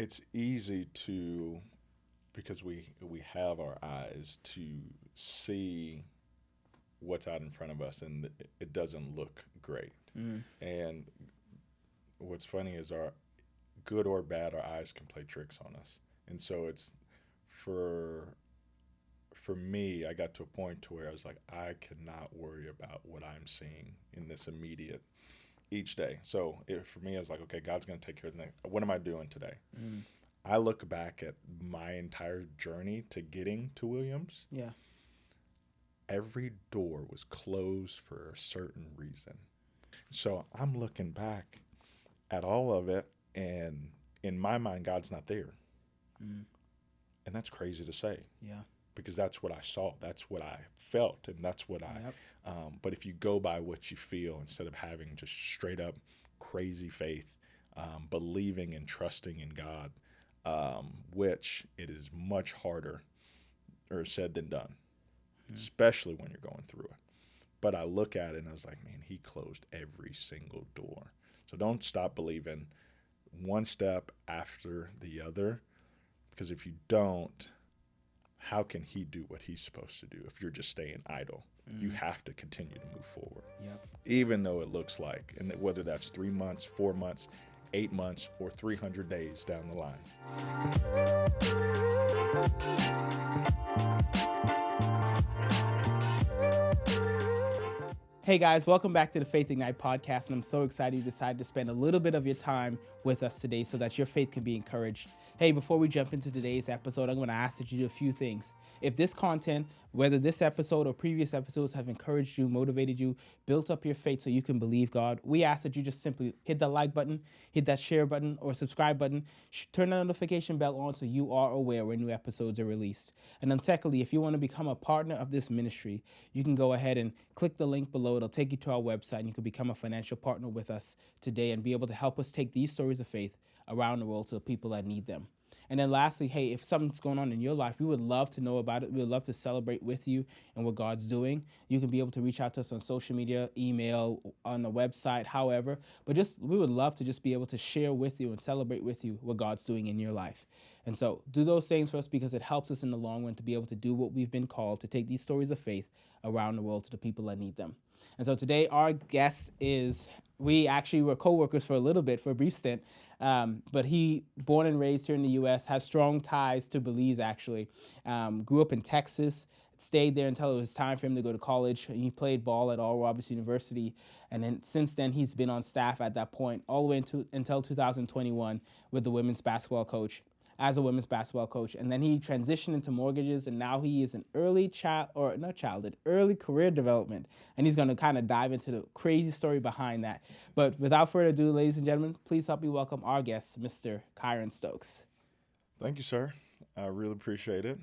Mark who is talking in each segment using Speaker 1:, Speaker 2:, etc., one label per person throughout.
Speaker 1: it's easy to because we have our eyes to see what's out in front of us, and it doesn't look great.
Speaker 2: Mm.
Speaker 1: And what's funny is our good or bad, our eyes can play tricks on us. And so it's for for me, I got to a point to where I was like, I cannot worry about what I'm seeing in this immediate each day. So for me, I was like, okay, God's going to take care of the next. What am I doing today?
Speaker 2: Mm.
Speaker 1: I look back at my entire journey to getting to Williams.
Speaker 2: Yeah.
Speaker 1: Every door was closed for a certain reason. So I'm looking back at all of it, and in my mind, God's not there.
Speaker 2: Mm.
Speaker 1: And that's crazy to say
Speaker 2: Yeah.
Speaker 1: because that's what I saw, that's what I felt, and that's what
Speaker 2: Yep.
Speaker 1: but if you go by what you feel instead of having just straight up crazy faith, believing and trusting in God, which it is much harder or said than done, especially when you're going through it. But I look at it and I was like, man, he closed every single door. So don't stop believing one step after the other, because if you don't, how can he do what he's supposed to do if you're just staying idle? You have to continue to move forward,
Speaker 2: Yep.
Speaker 1: even though it looks like, and whether that's 3 months, 4 months, 8 months, or 300 days down the line.
Speaker 2: Hey guys, welcome back to the Faith Ignite podcast, and I'm so excited you decided to spend a little bit of your time with us today so that your faith can be encouraged. Hey, before we jump into today's episode, I'm going to ask that you do a few things. If this content, whether this episode or previous episodes, have encouraged you, motivated you, built up your faith so you can believe God, we ask that you just simply hit that like button, hit that share button or subscribe button, turn the notification bell on so you are aware when new episodes are released. And then secondly, if you want to become a partner of this ministry, you can go ahead and click the link below. It'll take you to our website, and you can become a financial partner with us today and be able to help us take these stories of faith around the world to the people that need them. And then lastly, hey, if something's going on in your life, we would love to know about it. We would love to celebrate with you and what God's doing. You can be able to reach out to us on social media, email, on the website, however. But we would love to just be able to share with you and celebrate with you what God's doing in your life. And so do those things for us because it helps us in the long run to be able to do what we've been called, to take these stories of faith around the world to the people that need them. And so today our guest we actually were co-workers for a little bit, for a brief stint, but he, born and raised here in the U.S., has strong ties to Belize, actually. Grew up in Texas, stayed there until it was time for him to go to college. He played ball at Oral Roberts University, and then since then he's been on staff at that point all the way until 2021 with the women's basketball coach. As a women's basketball coach. And then he transitioned into mortgages, and now he is an early career development. And he's going to kind of dive into the crazy story behind that. But without further ado, ladies and gentlemen, please help me welcome our guest, Mr. Kyron Stokes.
Speaker 1: Thank you, sir. I really appreciate it.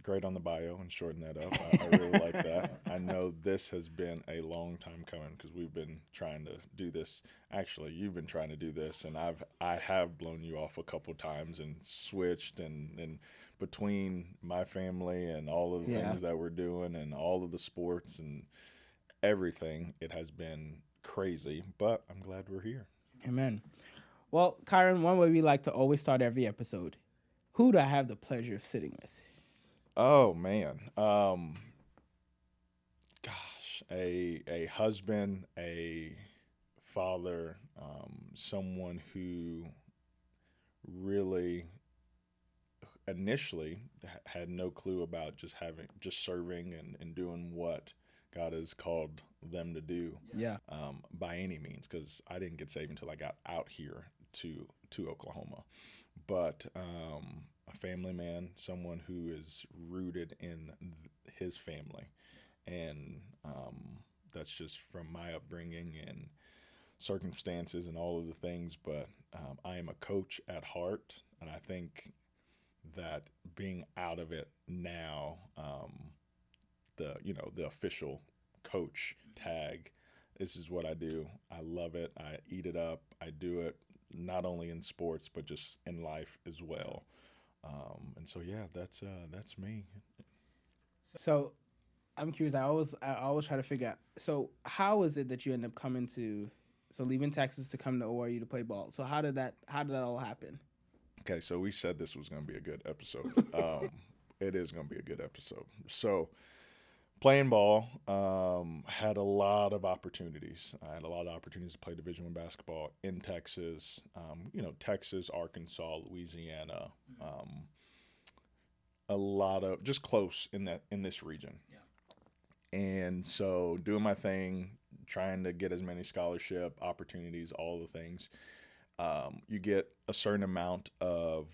Speaker 1: Great on the bio and shorten that up. I really like that. I know this has been a long time coming because we've been trying to do this. Actually, you've been trying to do this, and I have blown you off a couple times and switched and between my family and all of the things that we're doing and all of the sports and everything, it has been crazy. But I'm glad we're here.
Speaker 2: Amen. Well, Kyron, one way we like to always start every episode. Who do I have the pleasure of sitting with?
Speaker 1: Oh man, a husband, a father, someone who really initially had no clue about just serving and doing what God has called them to do.
Speaker 2: Yeah.
Speaker 1: By any means, because I didn't get saved until I got out here to Oklahoma, but a family man, someone who is rooted in his family, and that's just from my upbringing and circumstances and all of the things. But I am a coach at heart, and I think that being out of it now, the official coach tag, this is what I do. I love it. I eat it up. I do it not only in sports but just in life as well. And so yeah, that's me.
Speaker 2: So I'm curious. I always try to figure out. So how is it that you end up leaving Texas to come to ORU to play ball? So how did that all happen?
Speaker 1: Okay, so we said this was going to be a good episode. It is going to be a good episode. So playing ball, had a lot of opportunities. I had a lot of opportunities to play Division I basketball in Texas. Texas, Arkansas, Louisiana. A lot of just close in this region. Yeah. And so doing my thing, trying to get as many scholarship opportunities, all the things. You get a certain amount of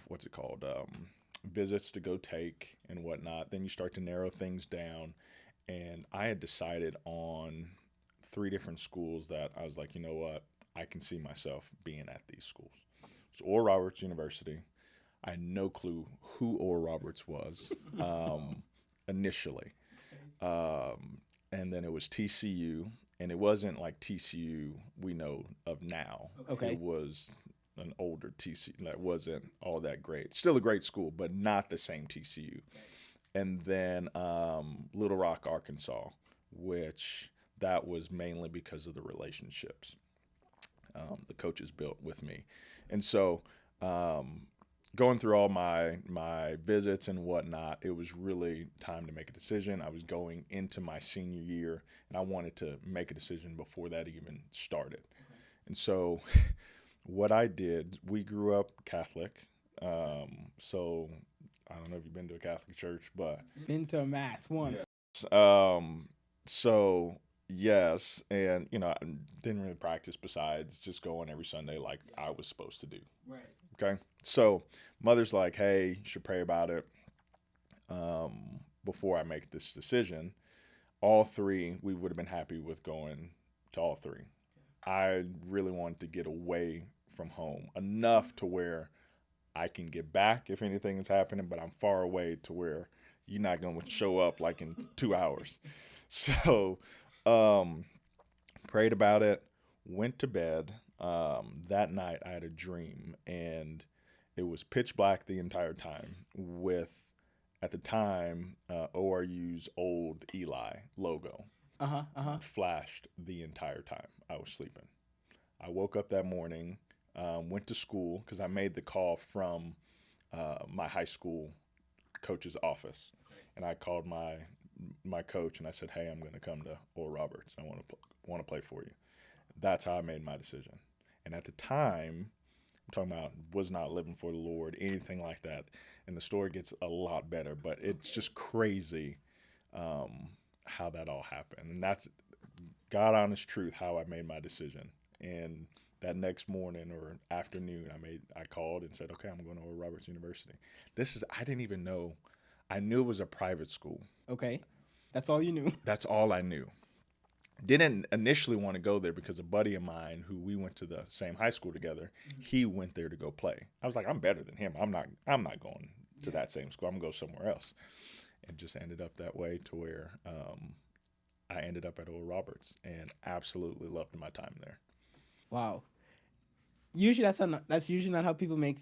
Speaker 1: visits to go take and whatnot. Then you start to narrow things down. And I had decided on 3 different schools that I was like, you know what, I can see myself being at these schools. So Oral Roberts University. I had no clue who Oral Roberts was initially. And then it was TCU. And it wasn't like TCU we know of now.
Speaker 2: Okay.
Speaker 1: It was an older TCU that wasn't all that great. Still a great school, but not the same TCU. And then Little Rock, Arkansas, which that was mainly because of the relationships the coaches built with me. And so going through all my visits and whatnot, it was really time to make a decision. I was going into my senior year, and I wanted to make a decision before that even started. Okay. And so what I did, we grew up Catholic. So I don't know if you've been to a Catholic church, but
Speaker 2: been to a mass once.
Speaker 1: So yes, and I didn't really practice besides just going every Sunday like I was supposed to do.
Speaker 2: Right.
Speaker 1: Okay. So mother's like, hey, you should pray about it before I make this decision. All 3, we would have been happy with going to all 3. I really wanted to get away from home enough to where I can get back if anything is happening, but I'm far away to where you're not going to show up like in 2 hours. So prayed about it, went to bed. That night I had a dream, and it was pitch black the entire time with, at the time, ORU's old Eli logo flashed the entire time I was sleeping. I woke up that morning, went to school because I made the call from my high school coach's office, and I called my coach and I said, "Hey, I'm going to come to Oral Roberts. I want to play for you." That's how I made my decision. And at the time, I'm talking about was not living for the Lord, anything like that. And the story gets a lot better, but it's just crazy how that all happened. And that's God honest truth how I made my decision. And that next morning or afternoon, I called and said, "Okay, I'm going to Oral Roberts University." I didn't even know. I knew it was a private school.
Speaker 2: Okay. That's all you knew.
Speaker 1: That's all I knew. Didn't initially want to go there because a buddy of mine who we went to the same high school together, he went there to go play. I was like, I'm better than him. I'm not going to that same school. I'm going to go somewhere else. It just ended up that way to where I ended up at Oral Roberts and absolutely loved my time there.
Speaker 2: Wow. Usually that's usually not how people make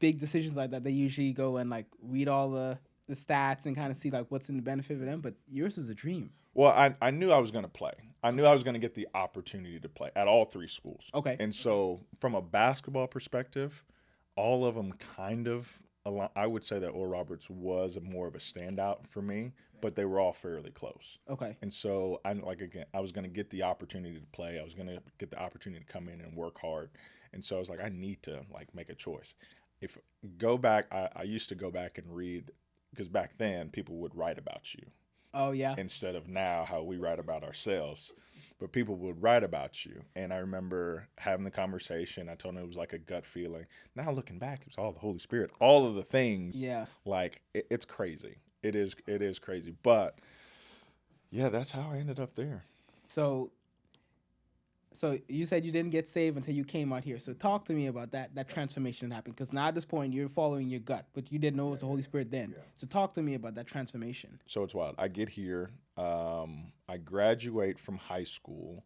Speaker 2: big decisions like that. They usually go and like read all the stats and kind of see like what's in the benefit for them. But yours is a dream.
Speaker 1: Well, I knew I was going to play. I knew I was going to get the opportunity to play at all 3 schools.
Speaker 2: Okay.
Speaker 1: And so from a basketball perspective, all of them kind of, I would say that Oral Roberts was more of a standout for me, but they were all fairly close.
Speaker 2: Okay.
Speaker 1: And so I was going to get the opportunity to play. I was going to get the opportunity to come in and work hard. And so I was like, I need to make a choice. I used to go back and read, because back then people would write about you.
Speaker 2: Oh, yeah.
Speaker 1: Instead of now how we write about ourselves. But people would write about you. And I remember having the conversation. I told them it was like a gut feeling. Now looking back, it was all the Holy Spirit. All of the things.
Speaker 2: Yeah.
Speaker 1: Like, it's crazy. It is crazy. But, yeah, that's how I ended up there.
Speaker 2: So you said you didn't get saved until you came out here. So talk to me about that transformation that happened. Because now at this point, you're following your gut, but you didn't know it was the Holy Spirit then. Yeah. So talk to me about that transformation.
Speaker 1: So it's wild. I get here. I graduate from high school.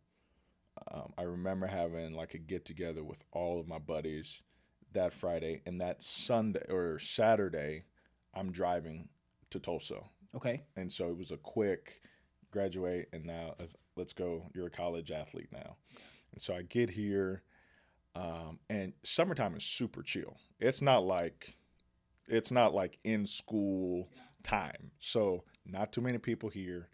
Speaker 1: I remember having like a get-together with all of my buddies that Friday. And that Sunday or Saturday, I'm driving to Tulsa.
Speaker 2: Okay.
Speaker 1: And so it was a quick graduate, and now let's go. You're a college athlete now. And so I get here. And summertime is super chill. It's not like in school time. So not too many people here.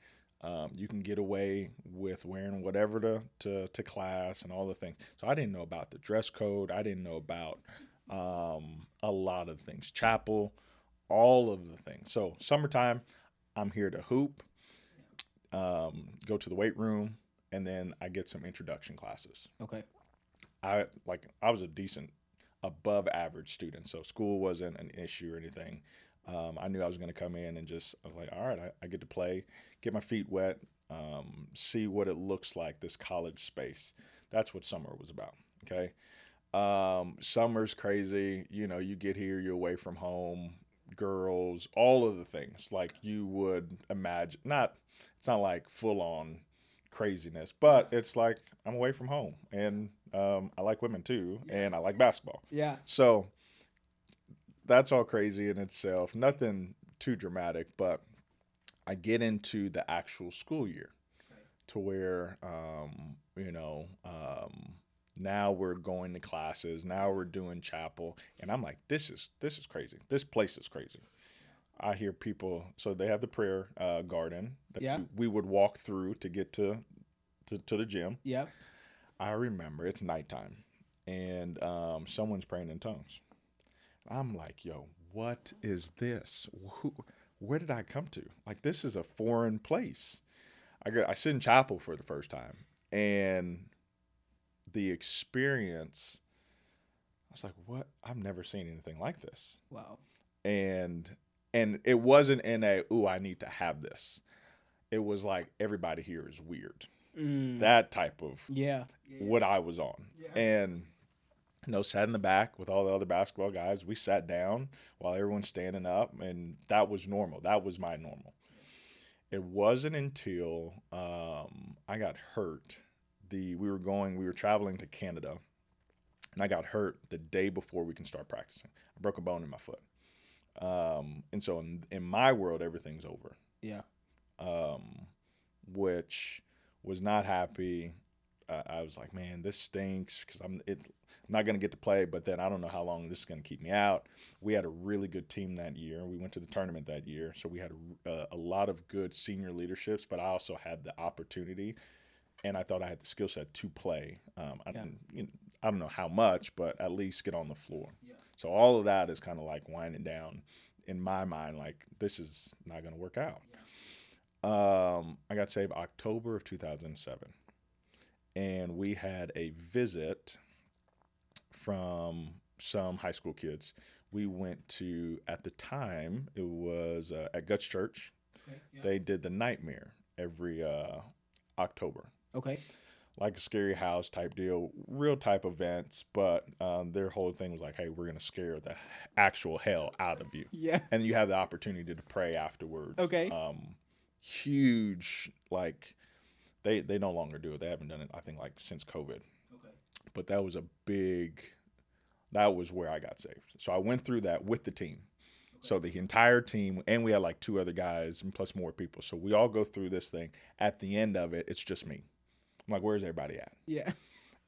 Speaker 1: You can get away with wearing whatever to class and all the things. So I didn't know about the dress code. I didn't know about a lot of things. Chapel, all of the things. So summertime, I'm here to hoop, go to the weight room, and then I get some introduction classes.
Speaker 2: Okay.
Speaker 1: I was a decent above average student, so school wasn't an issue or anything. I knew I was going to come in and I was like, all right, I get to play, get my feet wet, see what it looks like, this college space. That's what summer was about. Okay. Summer's crazy. You get here, you're away from home, girls, all of the things like you would imagine. It's not like full on craziness, but it's like I'm away from home, and I like women too, and I like basketball.
Speaker 2: Yeah.
Speaker 1: So that's all crazy in itself. Nothing too dramatic, but I get into the actual school year to where, now we're going to classes. Now we're doing chapel, and I'm like, this is crazy. This place is crazy. I hear people. So they have the prayer garden that
Speaker 2: Yeah.
Speaker 1: we would walk through to get to the gym.
Speaker 2: Yeah.
Speaker 1: I remember it's nighttime, and someone's praying in tongues. I'm like, yo, what is this? Where did I come to? Like, this is a foreign place. I sit in chapel for the first time, and the experience, I was like, what? I've never seen anything like this.
Speaker 2: Wow.
Speaker 1: And it wasn't in a, ooh, I need to have this. It was like, everybody here is weird. That type of what I was on. Yeah. And sat in the back with all the other basketball guys. We sat down while everyone's standing up, and that was normal. That was my normal. It wasn't until I got hurt. We were traveling to Canada, and I got hurt the day before we can start practicing. I broke a bone in my foot. And so in my world, everything's over.
Speaker 2: Yeah.
Speaker 1: Which was not happy. I was like, man, this stinks because I'm not going to get to play, but then I don't know how long this is going to keep me out. We had a really good team that year. We went to the tournament that year, so we had a lot of good senior leaderships, but I also had the opportunity, and I thought I had the skill set to play. I don't know how much, but at least get on the floor. Yeah. So all of that is kind of like winding down in my mind, like this is not going to work out. Yeah. I got saved October of 2007. And we had a visit from some high school kids. We went to, at the time, it was at Guts Church. Okay, yeah. They did the Nightmare every October.
Speaker 2: Okay.
Speaker 1: Like a scary house type deal, real type events, but their whole thing was like, hey, we're going to scare the actual hell out of you. Yeah. And you have the opportunity to pray afterwards. Okay. Huge, like... They no longer do it. They haven't done it, I think, like since COVID. Okay. But that was where I got saved. So I went through that with the team. Okay. So the entire team, and we had like 2 other guys and plus more people. So we all go through this thing. At the end of it, it's just me. I'm like, where's everybody at? Yeah.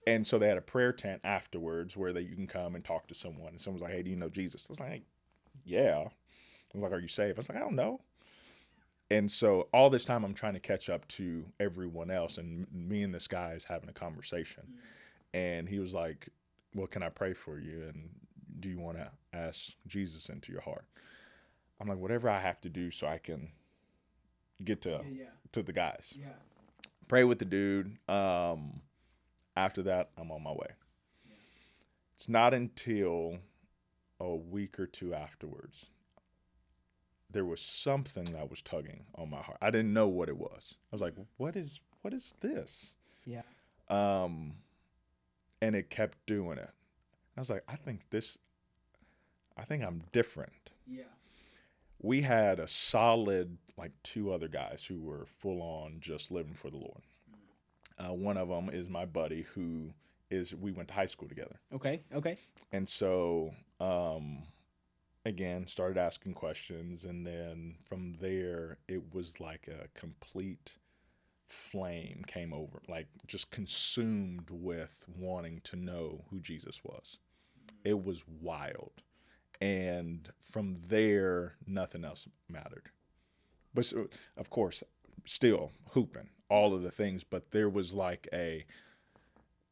Speaker 1: And so they had a prayer tent afterwards where you can come and talk to someone. And someone's like, hey, do you know Jesus? I was like, yeah. I was like, are you saved? I was like, I don't know. And so all this time I'm trying to catch up to everyone else, and me and this guy is having a conversation. And he was like, well, can I pray for you? And do you want to ask Jesus into your heart? I'm like, whatever I have to do so I can get to the guys. Yeah. Pray with the dude. After that, I'm on my way. Yeah. It's not until a week or 2 afterwards there was something that was tugging on my heart. I didn't know what it was. I was like, what is this? Yeah. And it kept doing it. I was like, I think I'm different. Yeah. We had a solid, like 2 other guys who were full on just living for the Lord. One of them is my buddy we went to high school together. Okay. And so, again, started asking questions, and then from there it was like a complete flame came over, like just consumed with wanting to know who Jesus was. It was wild. And from there, nothing else mattered. But so, of course, still hooping, all of the things, but there was like a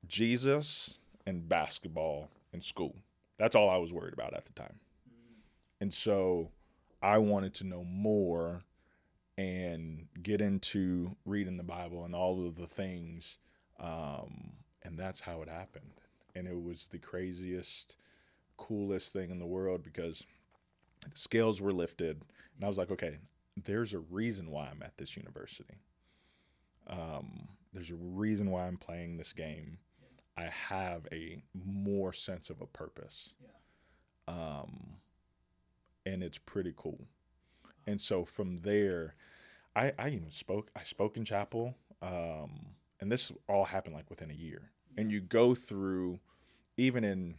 Speaker 1: Jesus and basketball and school. That's all I was worried about at the time. And so I wanted to know more and get into reading the Bible and all of the things. And that's how it happened. And it was the craziest, coolest thing in the world because the scales were lifted. And I was like, okay, there's a reason why I'm at this university. There's a reason why I'm playing this game. I have a more sense of a purpose. And it's pretty cool. And so from there, I even spoke in chapel. And this all happened like within a year. And you go through, even in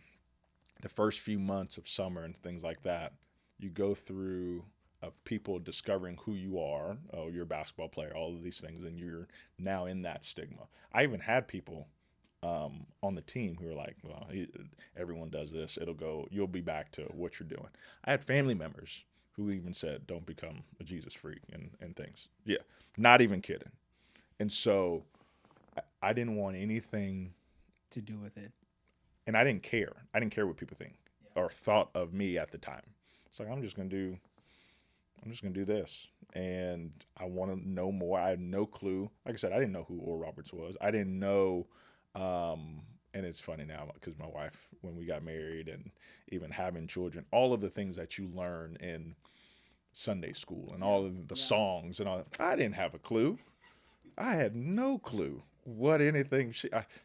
Speaker 1: the first few months of summer and things like that, you go through of people discovering who you are. Oh, you're a basketball player, all of these things. And you're now in that stigma. I even had people on the team who were like, well, everyone does this. You'll be back to what you're doing. I had family members who even said, don't become a Jesus freak and things. Yeah, not even kidding. And so I didn't want anything
Speaker 2: to do with it.
Speaker 1: And I didn't care. I didn't care what people think or thought of me at the time. It's like, I'm just going to do this. And I want to know more. I had no clue. Like I said, I didn't know who Oral Roberts was. I didn't know. And it's funny now because my wife, when we got married and even having children, all of the things that you learn in Sunday school and all of the songs and all that, I didn't have a clue. I had no clue what anything.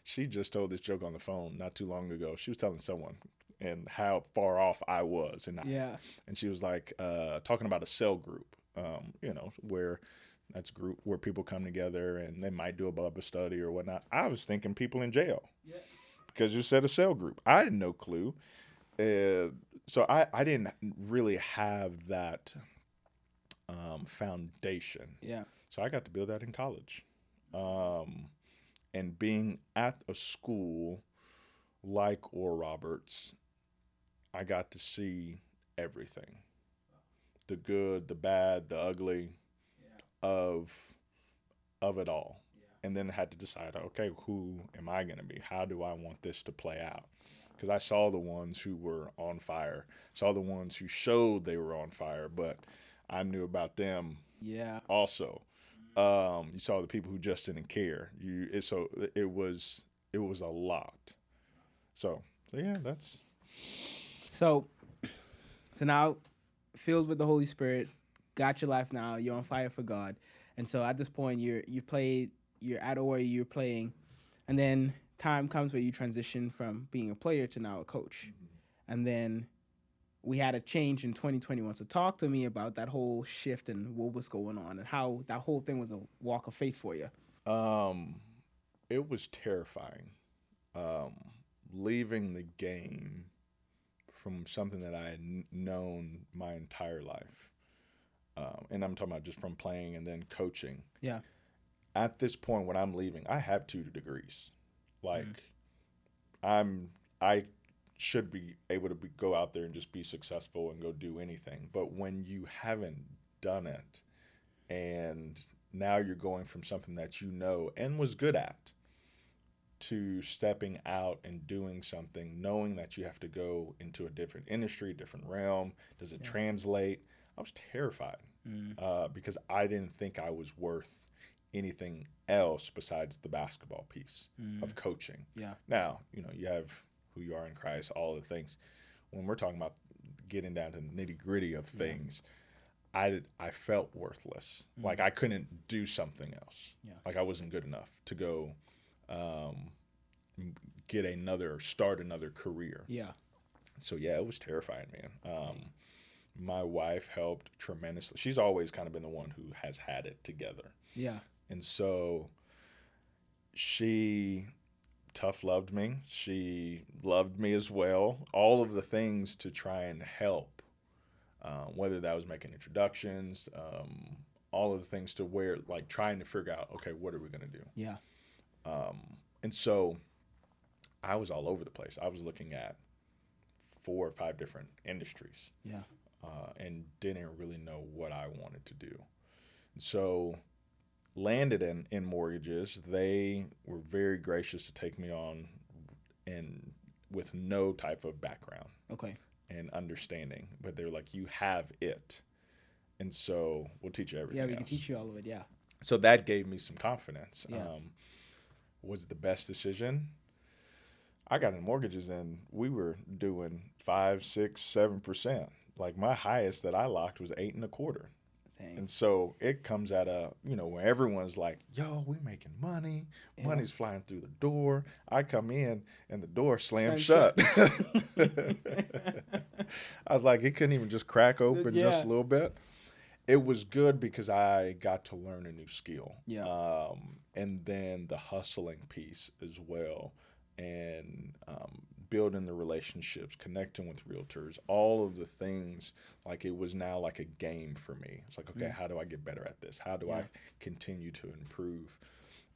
Speaker 1: She just told this joke on the phone not too long ago. She was telling someone and how far off I was. And she was like talking about a cell group, where that's a group where people come together and they might do a Bible study or whatnot. I was thinking people in jail because you said a cell group. I had no clue. So I didn't really have that foundation.
Speaker 2: Yeah.
Speaker 1: So I got to build that in college. And being at a school like Oral Roberts, I got to see everything. The good, the bad, the ugly of it all. And then had to decide, okay, who am I going to be? How do I want this to play out? Because I saw the ones who were on fire, saw the ones who showed they were on fire, but I knew about them also. You saw the people who just didn't care. It was a lot. So yeah, that's.
Speaker 2: So now, filled with the Holy Spirit, got your life now. You're on fire for God, and so at this point, you're at ORU, you're playing, and then time comes where you transition from being a player to now a coach, and then we had a change in 2021. So talk to me about that whole shift and what was going on and how that whole thing was a walk of faith for you.
Speaker 1: It was terrifying. Leaving the game from something that I had known my entire life. And I'm talking about just from playing and then coaching.
Speaker 2: Yeah.
Speaker 1: At this point when I'm leaving, I have 2 degrees. Like I should be able to go out there and just be successful and go do anything. But when you haven't done it and now you're going from something that you know and was good at to stepping out and doing something, knowing that you have to go into a different industry, different realm, does it translate? I was terrified because I didn't think I was worth anything else besides the basketball piece of coaching.
Speaker 2: Yeah.
Speaker 1: Now, you have who you are in Christ, all the things. When we're talking about getting down to the nitty-gritty of things, I felt worthless. Like I couldn't do something else. Yeah. Like I wasn't good enough to go start another career.
Speaker 2: Yeah.
Speaker 1: So yeah, it was terrifying, man. My wife helped tremendously. She's always kind of been the one who has had it together.
Speaker 2: Yeah.
Speaker 1: And so she tough loved me. She loved me as well. All of the things to try and help, whether that was making introductions, all of the things to where like trying to figure out, okay, what are we going to do?
Speaker 2: Yeah.
Speaker 1: And so I was all over the place. I was looking at 4 or 5 different industries.
Speaker 2: Yeah.
Speaker 1: And didn't really know what I wanted to do. So landed in mortgages. They were very gracious to take me on and with no type of background
Speaker 2: Okay.
Speaker 1: and understanding. But they were like, you have it. And so we'll teach you everything
Speaker 2: Yeah, we
Speaker 1: else.
Speaker 2: can teach you all of it. Yeah.
Speaker 1: So that gave me some confidence.
Speaker 2: Yeah.
Speaker 1: Was it the best decision? I got in mortgages and we were doing 5, 6, 7%. Like my highest that I locked was 8.25%.
Speaker 2: Dang.
Speaker 1: And so it comes at a, where everyone's like, yo, we making money.
Speaker 2: Yeah.
Speaker 1: Money's flying through the door. I come in and the door slams
Speaker 2: Slam
Speaker 1: shut. I was like, it couldn't even just crack open
Speaker 2: Yeah.
Speaker 1: just a little bit. It was good because I got to learn a new skill.
Speaker 2: Yeah.
Speaker 1: And then the hustling piece as well. And building the relationships, connecting with realtors, all of the things, like it was now like a game for me. It's like, okay, how do I get better at this? How do I continue to improve?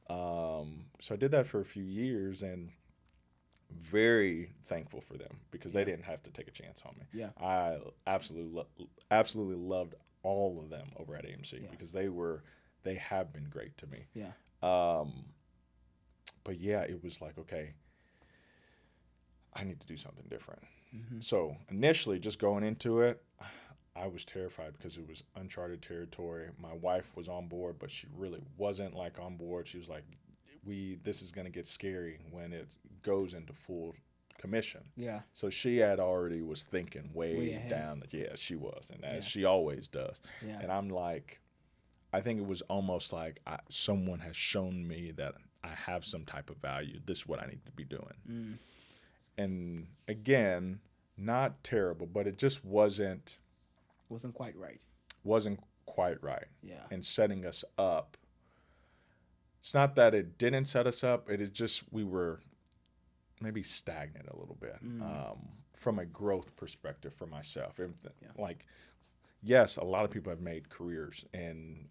Speaker 1: So I did that for a few years and very thankful for them because they didn't have to take a chance on me.
Speaker 2: Yeah.
Speaker 1: I absolutely loved all of them over at AMC because they have been great to me.
Speaker 2: Yeah.
Speaker 1: But yeah, it was like, okay, I need to do something different.
Speaker 2: Mm-hmm.
Speaker 1: So initially just going into it, I was terrified because it was uncharted territory. My wife was on board, but she really wasn't like on board. She was like, this is going to get scary when it goes into full commission.
Speaker 2: Yeah.
Speaker 1: So she had already was thinking way
Speaker 2: ahead.
Speaker 1: down. Yeah, she was. And as she always does.
Speaker 2: Yeah.
Speaker 1: And I'm like, I think it was almost like someone has shown me that I have some type of value. This is what I need to be doing.
Speaker 2: Mm.
Speaker 1: And again, not terrible, but it just wasn't
Speaker 2: quite right.
Speaker 1: Wasn't quite right.
Speaker 2: Yeah.
Speaker 1: And setting us up. It's not that it didn't set us up. It is just we were maybe stagnant a little bit from a growth perspective for myself. Like, yes, a lot of people have made careers and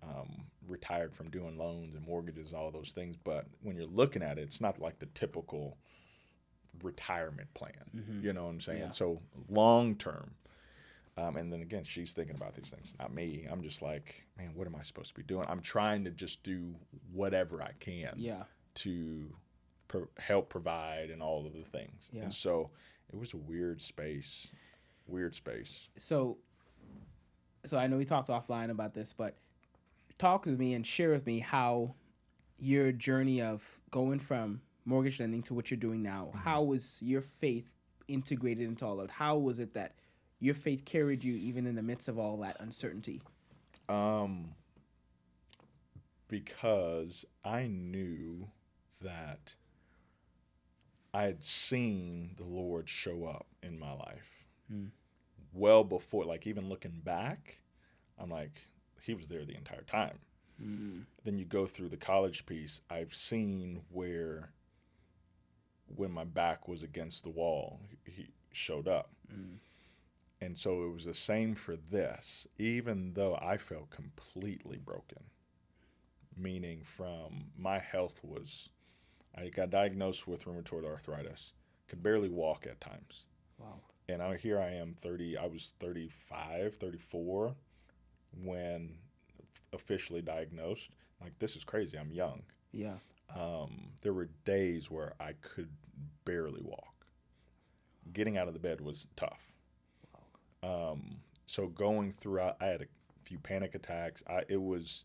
Speaker 1: retired from doing loans and mortgages and all those things. But when you're looking at it, it's not like the typical retirement plan.
Speaker 2: Mm-hmm.
Speaker 1: You know what I'm saying?
Speaker 2: Yeah.
Speaker 1: So long term. And then again, she's thinking about these things, not me. I'm just like, man, what am I supposed to be doing? I'm trying to just do whatever I can to help provide and all of the things.
Speaker 2: Yeah.
Speaker 1: And so it was a weird space.
Speaker 2: So I know we talked offline about this, but talk with me and share with me how your journey of going from mortgage lending to what you're doing now, how was your faith integrated into all of it? How was it that your faith carried you even in the midst of all that uncertainty?
Speaker 1: Because I knew that I had seen the Lord show up in my life well before, like even looking back, I'm like, he was there the entire time. Then you go through the college piece, I've seen where when my back was against the wall, he showed up. And so it was the same for this, even though I felt completely broken, meaning from my health was, I got diagnosed with rheumatoid arthritis, could barely walk at times.
Speaker 2: Wow.
Speaker 1: And here I am, I was 35, 34 when officially diagnosed. Like, this is crazy, I'm young.
Speaker 2: Yeah.
Speaker 1: There were days where I could barely walk. Getting out of the bed was tough. So going through, I had a few panic attacks. It was,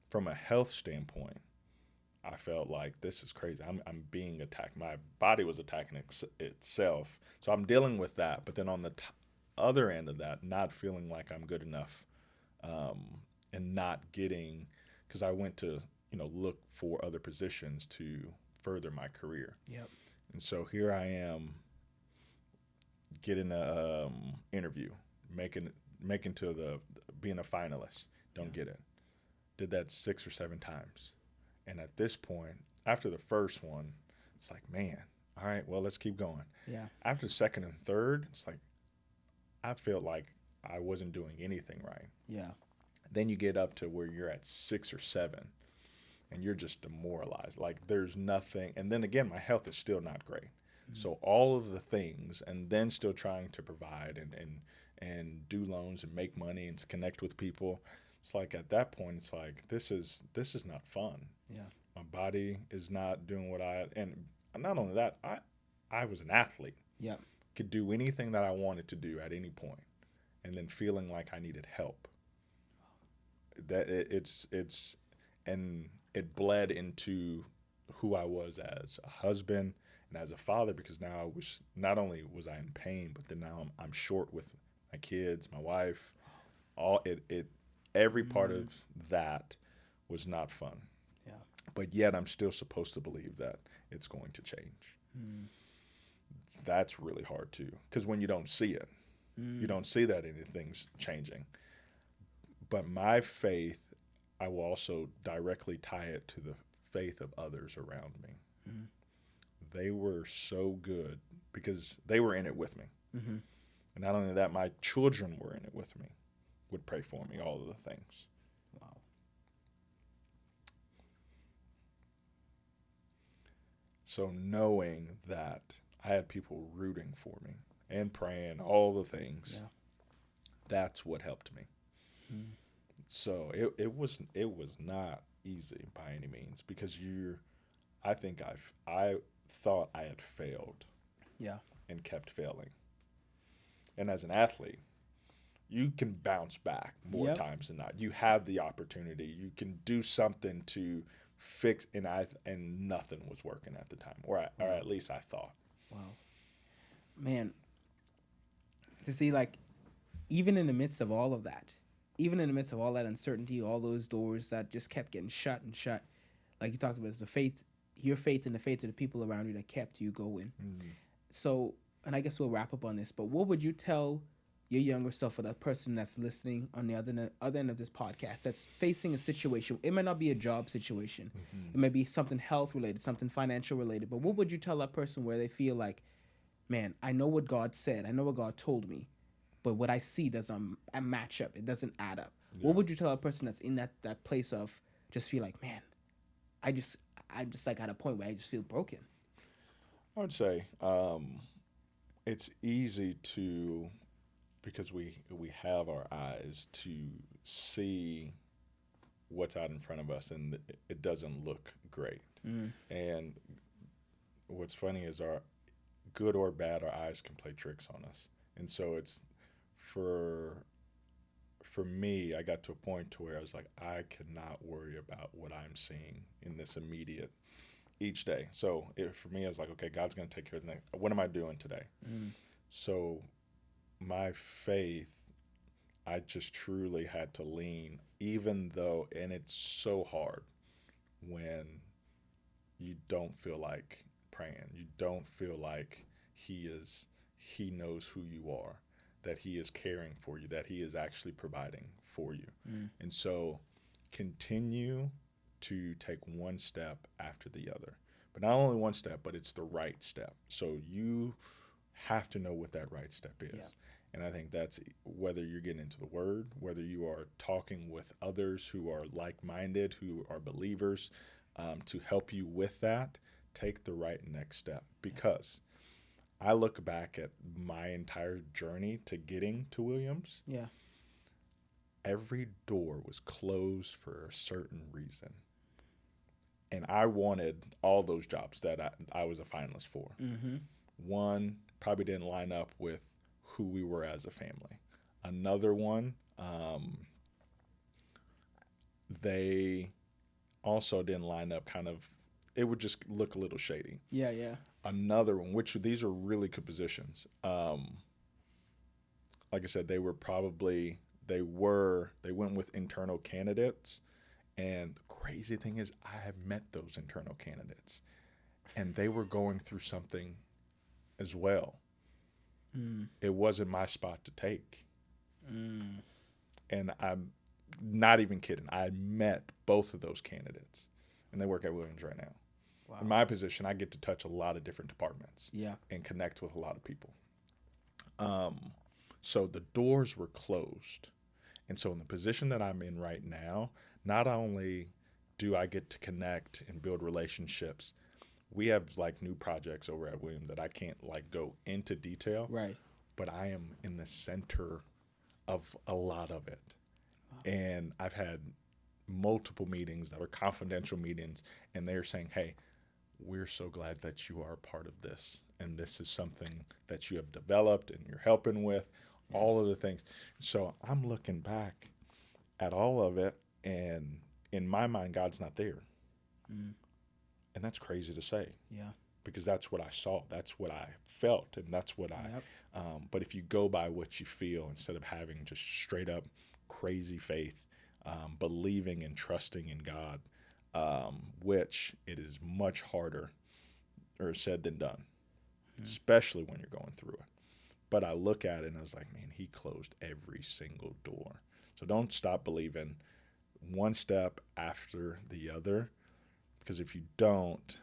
Speaker 1: from a health standpoint, I felt like this is crazy. I'm being attacked. My body was attacking itself. So I'm dealing with that. But then on the other end of that, not feeling like I'm good enough, and not getting, because I went to look for other positions to further my career.
Speaker 2: Yep.
Speaker 1: And so here I am, getting a interview, making to being a finalist. Don't get it. Did that 6 or 7 times. And at this point, after the first one, it's like, man, all right, well, let's keep going.
Speaker 2: Yeah.
Speaker 1: After the second and third, it's like, I felt like I wasn't doing anything right.
Speaker 2: Yeah.
Speaker 1: Then you get up to where you're at 6 or 7 and you're just demoralized. Like there's nothing. And then again, my health is still not great. So all of the things, and then still trying to provide and do loans and make money and connect with people. It's like at that point, it's like, this is not fun.
Speaker 2: Yeah.
Speaker 1: My body is not doing and not only that, I was an athlete.
Speaker 2: Yeah.
Speaker 1: Could do anything that I wanted to do at any point, and then feeling like I needed help. That and it bled into who I was as a husband and as a father, because now I was not only was I in pain, but then now I'm short with my kids, my wife. Every part of that was not fun.
Speaker 2: Yeah.
Speaker 1: But yet I'm still supposed to believe that it's going to change. That's really hard too, because when you don't see it, you don't see that anything's changing. But my faith, I will also directly tie it to the faith of others around me. They were so good because they were in it with me. And not only that, my children were in it with me, would pray for me, all of the things.
Speaker 2: Wow.
Speaker 1: So knowing that I had people rooting for me and praying, all the things, that's what helped me. So it was not easy by any means, because I thought I had failed.
Speaker 2: Yeah.
Speaker 1: And kept failing. And as an athlete, you can bounce back more times than not. You have the opportunity. You can do something to fix, and nothing was working at the time, or at least I thought.
Speaker 2: Wow. Man, to see, like, even in the midst of all of that, even in the midst of all that uncertainty, all those doors that just kept getting shut and shut, like you talked about, it's the faith, your faith and the faith of the people around you that kept you going. So, and I guess we'll wrap up on this, but what would you tell your younger self, or that person that's listening on the other end of this podcast, that's facing a situation? It might not be a job situation. It may be something health related, something financial related, but what would you tell that person where they feel like, man, I know what God said, I know what God told me, but what I see doesn't match up, it doesn't add up? What would you tell a person that's in that place of just feel like, man, I'm just like at a point where I just feel broken?
Speaker 1: I would say it's easy to, because we have our eyes to see what's out in front of us, and it doesn't look great. And what's funny is, our good or bad, our eyes can play tricks on us. And so it's for me, I got to a point to where I was like, I cannot worry about what I'm seeing in this immediate each day. So for me, I was like, okay, God's going to take care of the next. What am I doing today? So my faith, I just truly had to lean, even though, and it's so hard when you don't feel like praying. You don't feel like he knows who you are, that he is caring for you, that he is actually providing for you. And so continue to take one step after the other. But not only one step, but it's the right step. So you have to know what that right step is. Yeah. And I think that's whether you're getting into the Word, whether you are talking with others who are like-minded, who are believers, to help you with that, take the right next step. Because I look back at my entire journey to getting to Williams. Yeah. Every door was closed for a certain reason. And I wanted all those jobs that I was a finalist for. One probably didn't line up with who we were as a family. Another one, they also didn't line up, it would just look a little shady.
Speaker 2: Yeah, yeah.
Speaker 1: Another one, which these are really good positions. Like I said, they went with internal candidates. And the crazy thing is, I have met those internal candidates, and they were going through something as well. It wasn't my spot to take. And I'm not even kidding. I met both of those candidates, and they work at Williams right now. Wow. In my position, I get to touch a lot of different departments and connect with a lot of people. So the doors were closed. And so in the position that I'm in right now, not only do I get to connect and build relationships, we have like new projects over at William that I can't like go into detail,
Speaker 2: Right.
Speaker 1: but I am in the center of a lot of it.
Speaker 2: Wow.
Speaker 1: And I've had multiple meetings that are confidential meetings, and they're saying, hey, we're so glad that you are a part of this. And this is something that you have developed and you're helping with, all of the things. So I'm looking back at all of it, and in my mind, God's not there.
Speaker 2: Mm.
Speaker 1: And that's crazy to say.
Speaker 2: Yeah.
Speaker 1: Because that's what I saw, that's what I felt, and that's what but if you go by what you feel instead of having just straight up crazy faith, believing and trusting in God, which it is much harder or said than done, especially when you're going through it. But I look at it and I was like, man, he closed every single door. So don't stop believing, one step after the other, because if you don't,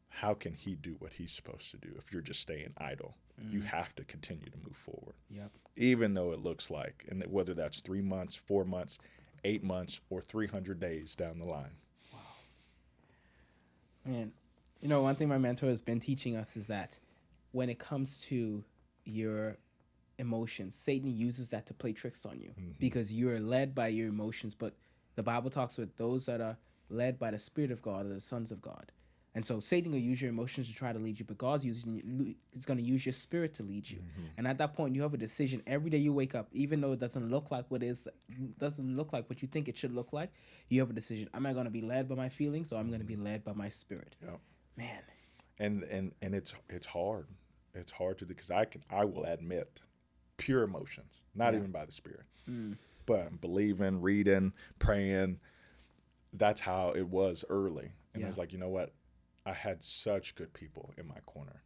Speaker 1: how can he do what he's supposed to do if you're just staying idle? You have to continue to move forward.
Speaker 2: Yep.
Speaker 1: Even though it looks like, and whether that's 3 months, 4 months, 8 months, or 300 days down the line.
Speaker 2: Wow. Man, one thing my mentor has been teaching us is that when it comes to your emotions, Satan uses that to play tricks on you because you're led by your emotions. But the Bible talks with those that are led by the Spirit of God are the sons of God. And so Satan will use your emotions to try to lead you, but God's is going to use your spirit to lead you. And at that point, you have a decision every day you wake up, even though it doesn't look like what you think it should look like. You have a decision: am I going to be led by my feelings, or am I going to be led by my spirit?
Speaker 1: Yep.
Speaker 2: Man.
Speaker 1: And it's hard. It's hard to do, because I will admit pure emotions, not even by the Spirit, but believing, reading, praying. That's how it was early. And I was like, you know what? I had such good people in my corner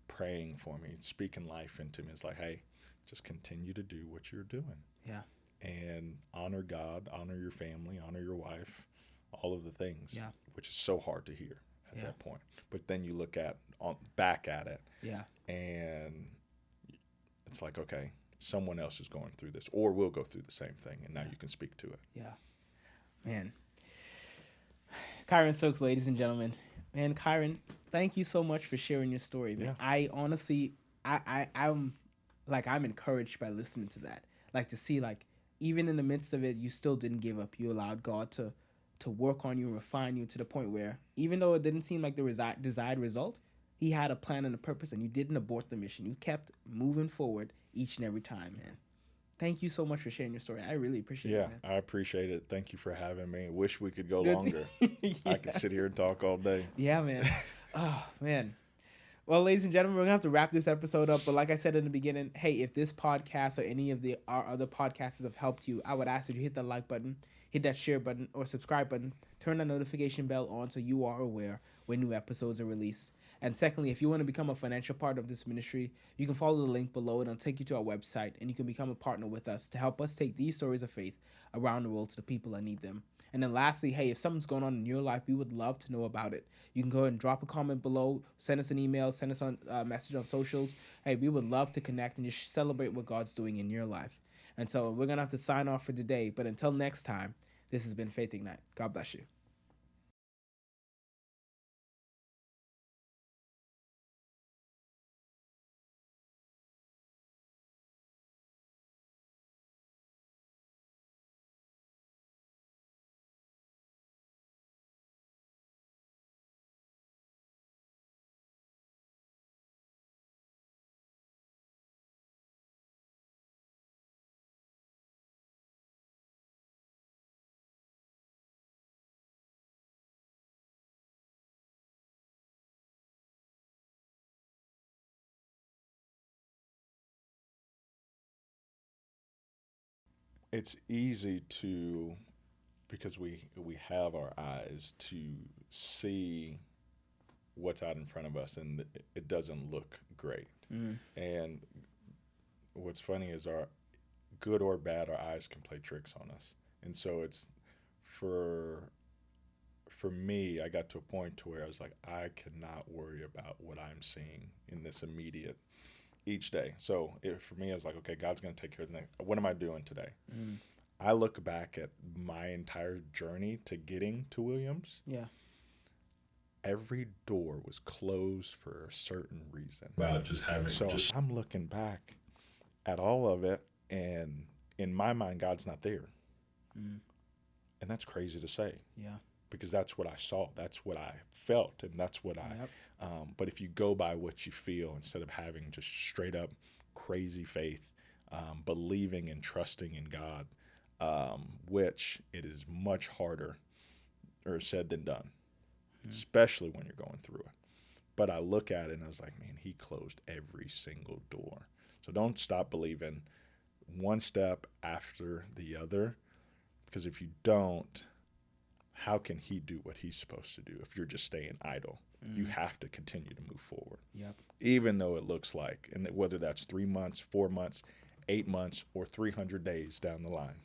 Speaker 1: praying for me, speaking life into me. It's like, hey, just continue to do what you're doing.
Speaker 2: Yeah.
Speaker 1: And honor God, honor your family, honor your wife, all of the things, which is so hard to hear at that point. But then you look back at it, and it's like, okay, someone else is going through this, or will go through the same thing, and now you can speak to it.
Speaker 2: Yeah. Man. Kyron Stokes, ladies and gentlemen. Man, Kyron, thank you so much for sharing your story, man. I honestly, I'm encouraged by listening to that. Like, to see, like, even in the midst of it, you still didn't give up. You allowed God to work on you and refine you to the point where, even though it didn't seem like the desired result, he had a plan and a purpose, and you didn't abort the mission. You kept moving forward each and every time, man. Thank you so much for sharing your story. I really appreciate it, man.
Speaker 1: I appreciate it. Thank you for having me. Wish we could go longer. I could sit here and talk all day.
Speaker 2: Yeah, man. Oh, man. Well, ladies and gentlemen, we're going to have to wrap this episode up. But like I said in the beginning, hey, if this podcast or any of our other podcasts have helped you, I would ask that you hit that like button, hit that share button or subscribe button, turn that notification bell on so you are aware when new episodes are released. And secondly, if you want to become a financial part of this ministry, you can follow the link below. It'll take you to our website, and you can become a partner with us to help us take these stories of faith around the world to the people that need them. And then lastly, hey, if something's going on in your life, we would love to know about it. You can go ahead and drop a comment below, send us an email, send us a message on socials. Hey, we would love to connect and just celebrate what God's doing in your life. And so we're going to have to sign off for today. But until next time, this has been Faith Ignite. God bless you.
Speaker 1: It's easy to, because we have our eyes to see what's out in front of us, and it doesn't look great. And what's funny is, our good or bad, our eyes can play tricks on us. And so it's for me, I got to a point to where I was like, I cannot worry about what I'm seeing in this immediate each day. So for me, I was like, okay, God's going to take care of the next. What am I doing today? I look back at my entire journey to getting to Williams.
Speaker 2: Yeah.
Speaker 1: Every door was closed for a certain reason.
Speaker 3: About just having
Speaker 1: I'm looking back at all of it, and in my mind, God's not there.
Speaker 2: Mm.
Speaker 1: And that's crazy to say.
Speaker 2: Yeah.
Speaker 1: Because that's what I saw, that's what I felt, and that's what but if you go by what you feel instead of having just straight up crazy faith, believing and trusting in God, which it is much harder or said than done, especially when you're going through it. But I look at it and I was like, man, he closed every single door. So don't stop believing, one step after the other, because if you don't, how can he do what he's supposed to do if you're just staying idle? You have to continue to move forward.
Speaker 2: Yep.
Speaker 1: Even though it looks like, and whether that's 3 months, 4 months, 8 months, or 300 days down the line.